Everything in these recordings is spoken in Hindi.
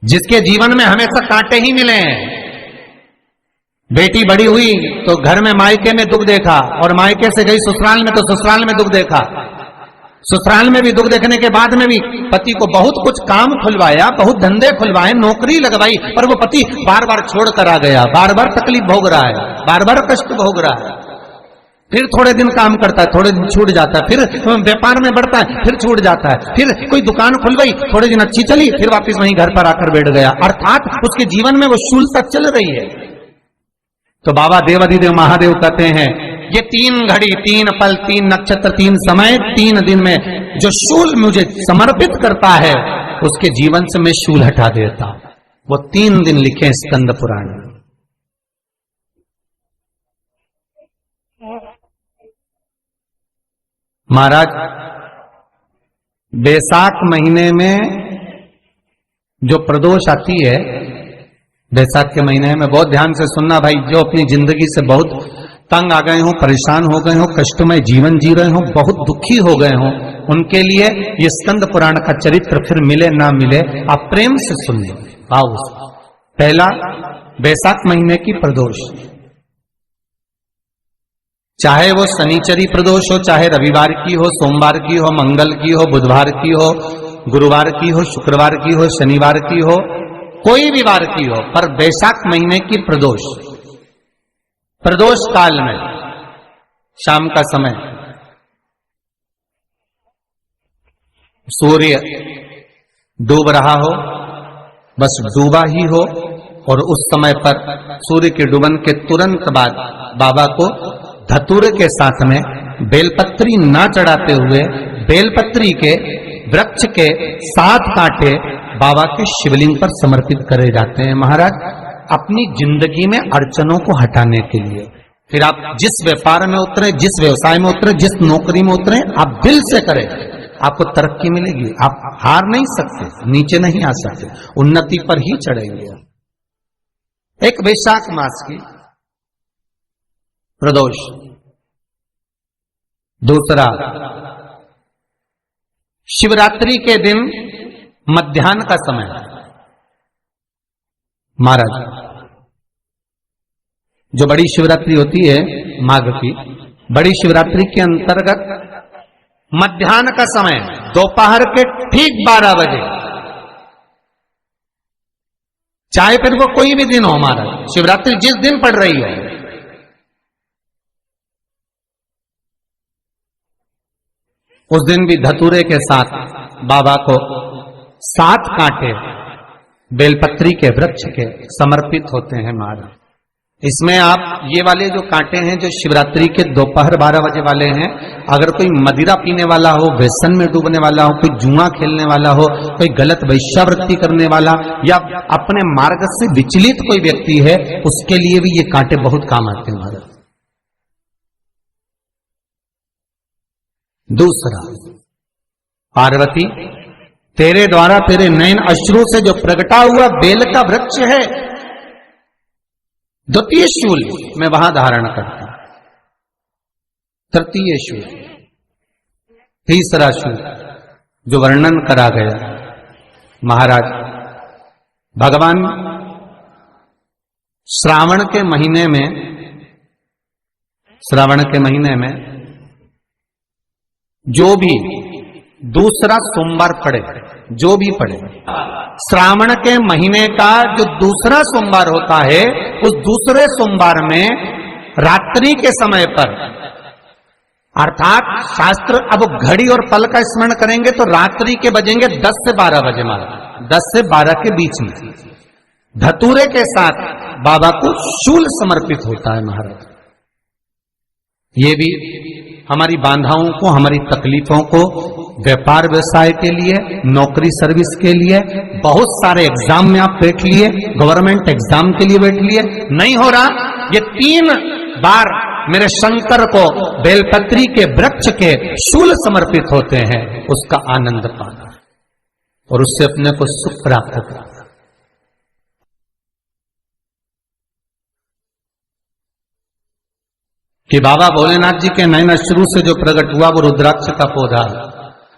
जिसके जीवन में हमेशा कांटे ही मिले हैं। बेटी बड़ी हुई तो घर में मायके में दुख देखा, और मायके से गई ससुराल में तो ससुराल में दुख देखा। ससुराल में भी दुख देखने के बाद में भी पति को बहुत कुछ काम खुलवाया, बहुत धंधे खुलवाए, नौकरी लगवाई, पर वो पति बार बार छोड़ कर आ गया, बार बार तकलीफ भोग रहा है, बार बार कष्ट भोग रहा है। फिर थोड़े दिन काम करता है, थोड़े दिन छूट जाता है, फिर व्यापार में बढ़ता है, फिर छूट जाता है, फिर कोई दुकान खुल गई, थोड़े दिन अच्छी चली, फिर वापस वहीं घर पर आकर बैठ गया। अर्थात उसके जीवन में वो शूलता चल रही है। तो बाबा देवाधिदेव महादेव कहते हैं, ये 3 घड़ी, 3 पल, 3 नक्षत्र, 3 समय, 3 दिन में जो शूल मुझे समर्पित करता है, उसके जीवन से मैं शूल हटा देता। वो 3 दिन लिखे स्कंद पुराण में। महाराज, बैसाख महीने में जो प्रदोष आती है, बैसाख के महीने में बहुत ध्यान से सुनना भाई, जो अपनी जिंदगी से बहुत तंग आ गए हो, परेशान हो गए हो, कष्टमय जीवन जी रहे हो, बहुत दुखी हो गए हो, उनके लिए ये स्कंद पुराण का चरित्र फिर मिले ना मिले, आप प्रेम से सुन लें। भाव से पहला, बैसाख महीने की प्रदोष, चाहे वो शनिचरी प्रदोष हो, चाहे रविवार की हो, सोमवार की हो, मंगल की हो, बुधवार की हो, गुरुवार की हो, शुक्रवार की हो, शनिवार की हो, कोई भी वार की हो, पर बैसाख महीने की प्रदोष, प्रदोष काल में शाम का समय सूर्य डूब रहा हो, बस डूबा ही हो, और उस समय पर सूर्य के डूबन के तुरंत बाद बाबा को धतूरे के साथ में बेलपत्री ना चढ़ाते हुए बेलपत्री के वृक्ष के 7 कांटे बाबा के शिवलिंग पर समर्पित करे जाते हैं। महाराज, अपनी जिंदगी में अड़चनों को हटाने के लिए, फिर आप जिस व्यापार में उतरे, जिस व्यवसाय में उतरे, जिस नौकरी में उतरे, आप दिल से करें, आपको तरक्की मिलेगी। आप हार नहीं सकते, नीचे नहीं आ सकते, उन्नति पर ही चढ़ेंगे। एक वैशाख मास की प्रदोष, दूसरा शिवरात्रि के दिन मध्याह्न का समय। महाराज, जो बड़ी शिवरात्रि होती है माघ की, बड़ी शिवरात्रि के अंतर्गत मध्याह्न का समय, दोपहर के ठीक 12 बजे, चाहे फिर वो कोई भी दिन हो, महाराज शिवरात्रि जिस दिन पड़ रही है, उस दिन भी धतूरे के साथ बाबा को 7 कांटे बेलपत्री के वृक्ष के समर्पित होते हैं। महाराज, इसमें आप ये वाले जो कांटे हैं, जो शिवरात्रि के दोपहर 12 बजे वाले हैं, अगर कोई मदिरा पीने वाला हो, व्यसन में डूबने वाला हो, कोई जुआ खेलने वाला हो, कोई गलत वैश्यावृत्ति करने वाला, या अपने मार्ग से विचलित कोई व्यक्ति है, उसके लिए भी ये कांटे बहुत काम आते हैं। महाराज, दूसरा, पार्वती, तेरे द्वारा तेरे नयन अश्रु से जो प्रगटा हुआ बेल का वृक्ष है, द्वितीय शूल मैं वहां धारण करता, तृतीय शूल, तीसरा शूल जो वर्णन करा गया। महाराज, भगवान श्रावण के महीने में जो भी दूसरा सोमवार पड़े, जो भी पड़े, श्रावण के महीने का जो दूसरा सोमवार होता है, उस दूसरे सोमवार में रात्रि के समय पर, अर्थात शास्त्र अब घड़ी और पल का स्मरण करेंगे तो रात्रि के बजेंगे 10 से 12 बजे, महाराज 10 से 12 के बीच में धतूरे के साथ बाबा को शूल समर्पित होता है। महाराज, ये भी हमारी बाधाओं को, हमारी तकलीफों को, व्यापार व्यवसाय के लिए, नौकरी सर्विस के लिए, बहुत सारे एग्जाम में आप बैठ लिए, गवर्नमेंट एग्जाम के लिए बैठ लिए, नहीं हो रहा, ये 3 बार मेरे शंकर को बेलपत्री के वृक्ष के शूल समर्पित होते हैं, उसका आनंद पाना और उससे अपने को सुख प्राप्त करना। कि बाबा भोलेनाथ जी के नयन अश्रु से जो प्रकट हुआ वो रुद्राक्ष का पौधा है,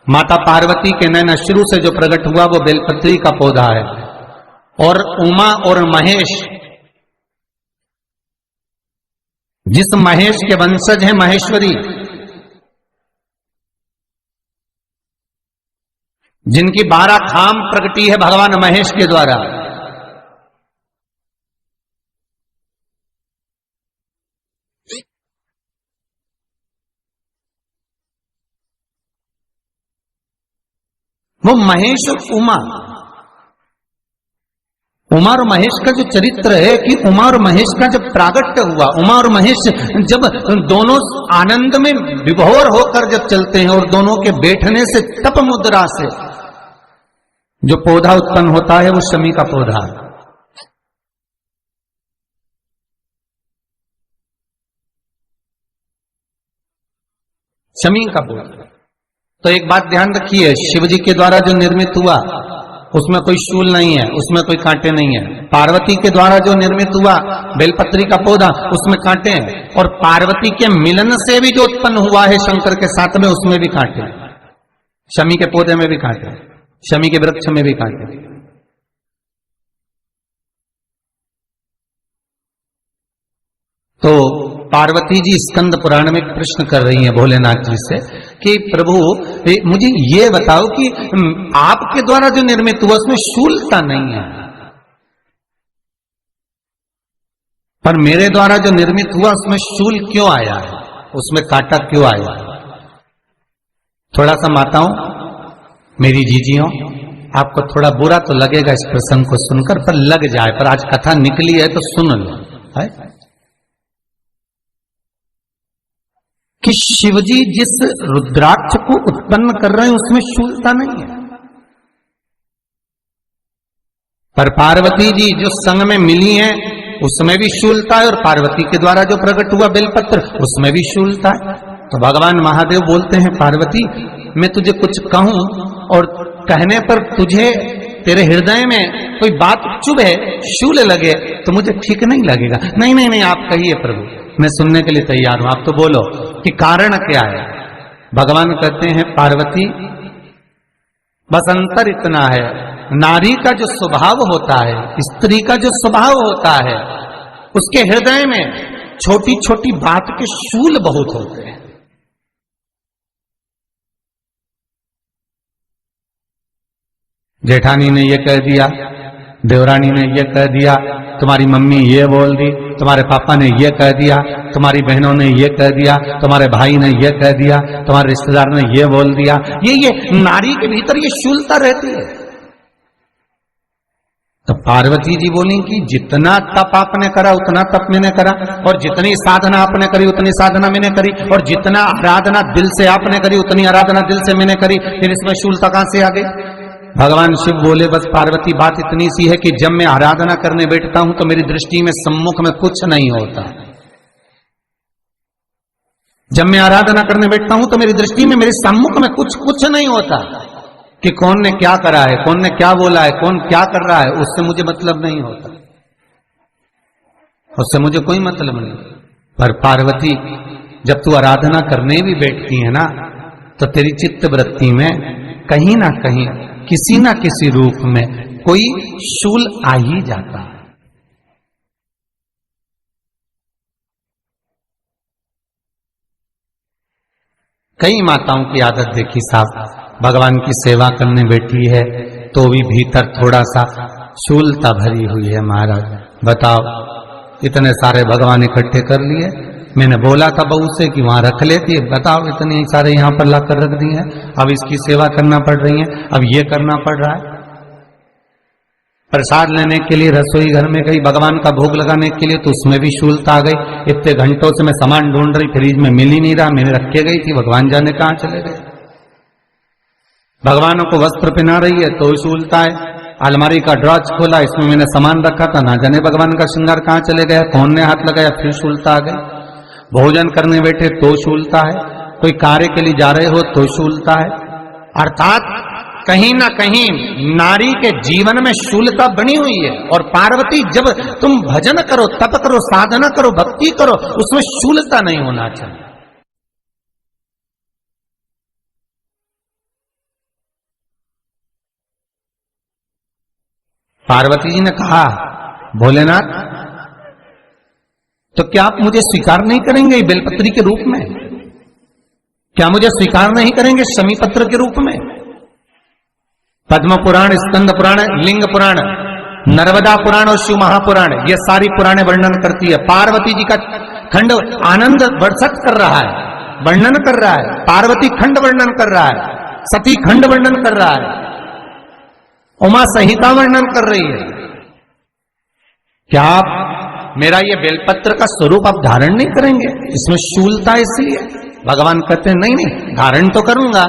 माता पार्वती के नयन अश्रु से जो प्रकट हुआ वो बेलपत्री का पौधा है, और उमा और महेश, जिस महेश के वंशज है महेश्वरी, जिनकी 12 खाम प्रगटी है भगवान महेश के द्वारा, वो महेश और उमा, उमा और महेश का जो चरित्र है कि उमा और महेश का जब प्रागट्य हुआ, उमा और महेश जब दोनों आनंद में विभोर होकर जब चलते हैं और दोनों के बैठने से तप मुद्रा से जो पौधा उत्पन्न होता है वो शमी का पौधा है। शमी का पौधा। तो एक बात ध्यान रखिए, शिव जी के द्वारा जो निर्मित हुआ उसमें कोई शूल नहीं है, उसमें कोई कांटे नहीं है। पार्वती के द्वारा जो निर्मित हुआ बेलपत्री का पौधा, उसमें कांटे हैं। और पार्वती के मिलन से भी जो उत्पन्न हुआ है शंकर के साथ में, उसमें भी कांटे हैं। शमी के पौधे में भी कांटे हैं, शमी के वृक्ष में भी कांटे हैं। तो पार्वती जी स्कंद पुराण में प्रश्न कर रही हैं भोलेनाथ जी से कि प्रभु मुझे ये बताओ कि आपके द्वारा जो निर्मित हुआ उसमें शूलता नहीं है, पर मेरे द्वारा जो निर्मित हुआ उसमें शूल क्यों आया है, उसमें कांटा क्यों आया है? थोड़ा सा माताओं, मेरी जीजियों, आपको थोड़ा बुरा तो लगेगा इस प्रसंग को सुनकर, पर लग जाए, पर आज कथा निकली है तो सुन लो है कि शिवजी जिस रुद्राक्ष को उत्पन्न कर रहे हैं उसमें शूलता नहीं है, पर पार्वती जी जो संग में मिली हैं उसमें भी शूलता है, और पार्वती के द्वारा जो प्रकट हुआ बेलपत्र उसमें भी शूलता है। तो भगवान महादेव बोलते हैं, पार्वती मैं तुझे कुछ कहूं और कहने पर तुझे तेरे हृदय में कोई बात चुभे, शूल लगे तो मुझे ठीक नहीं लगेगा। नहीं नहीं नहीं, आप कहिए प्रभु, मैं सुनने के लिए तैयार हूं, आप तो बोलो कि कारण क्या है। भगवान कहते हैं, पार्वती बस अंतर इतना है, नारी का जो स्वभाव होता है, स्त्री का जो स्वभाव होता है, उसके हृदय में छोटी छोटी बात के शूल बहुत होते हैं। जेठानी ने ये कह दिया, देवरानी ने ये कह दिया, तुम्हारी मम्मी ये बोल दी, तुम्हारे पापा ने ये कह दिया, तुम्हारी बहनों ने ये कह दिया, तुम्हारे भाई ने ये कह दिया, तुम्हारे रिश्तेदार ने ये बोल दिया। ये नारी के भीतर ये शूलता रहती है। तो पार्वती जी बोली कि जितना तप आपने करा उतना तप मैंने करा, और जितनी साधना आपने करी उतनी साधना मैंने करी, और जितना आराधना दिल से आपने करी उतनी आराधना दिल से मैंने करी, फिर इसमें शूलता कहां से आ गई? भगवान शिव बोले, बस पार्वती बात इतनी सी है कि जब मैं आराधना करने बैठता हूं तो मेरी दृष्टि में सम्मुख में कुछ नहीं होता। जब मैं आराधना करने बैठता हूं तो मेरी दृष्टि में, मेरे सम्मुख में कुछ नहीं होता कि कौन ने क्या करा है, कौन ने क्या बोला है, कौन क्या कर रहा है, उससे मुझे मतलब नहीं होता, उससे मुझे कोई मतलब नहीं। पर पार्वती जब तू आराधना करने भी बैठती है ना, तो तेरी चित्त वृत्ति में कहीं ना कहीं किसी ना किसी रूप में कोई शूल आ ही जाता है। कई माताओं की आदत देखी साहब, भगवान की सेवा करने बैठी है तो भी भीतर थोड़ा सा शूलता भरी हुई है। महाराज बताओ, इतने सारे भगवान इकट्ठे कर लिए, मैंने बोला था बहू से कि वहां रख लेती है, बताओ इतने सारे यहां पर लाकर रख दिए हैं, अब इसकी सेवा करना पड़ रही है, अब ये करना पड़ रहा है। प्रसाद लेने के लिए रसोई घर में गई, भगवान का भोग लगाने के लिए, तो उसमें भी शूलता आ गई। इतने घंटों से मैं सामान ढूंढ रही, फ्रिज में मिल ही नहीं रहा, मैंने रख के गई थी, भगवान जाने कहां चले गए। भगवानों को वस्त्र पहना रही है तो शूलता है। अलमारी का ड्रॉज खोला, इसमें मैंने सामान रखा था, ना जाने भगवान का श्रृंगार कहां चले गया, कौन ने हाथ लगाया, फिर शूलता आ गई। भोजन करने बैठे तो शूलता है, कोई कार्य के लिए जा रहे हो तो शूलता है। अर्थात कहीं ना कहीं नारी के जीवन में शूलता बनी हुई है। और पार्वती, जब तुम भजन करो, तप करो, साधना करो, भक्ति करो, उसमें शूलता नहीं होना चाहिए। पार्वती जी ने कहा, भोलेनाथ तो क्या आप मुझे स्वीकार नहीं करेंगे बेलपत्री के रूप में? क्या मुझे स्वीकार नहीं करेंगे शमी पत्र के रूप में? पद्म पुराण, स्कंद पुराण, लिंग पुराण, नर्मदा पुराण और शिव महापुराण, ये सारी पुराणे वर्णन करती है। पार्वती जी का खंड आनंद वर्षक कर रहा है, वर्णन कर रहा है। पार्वती खंड वर्णन कर रहा है, सती खंड वर्णन कर रहा है, उमा संहिता वर्णन कर रही है। क्या आप मेरा ये बेलपत्र का स्वरूप आप धारण नहीं करेंगे? इसमें शूलता इसलिए भगवान कहते हैं नहीं नहीं, धारण तो करूंगा,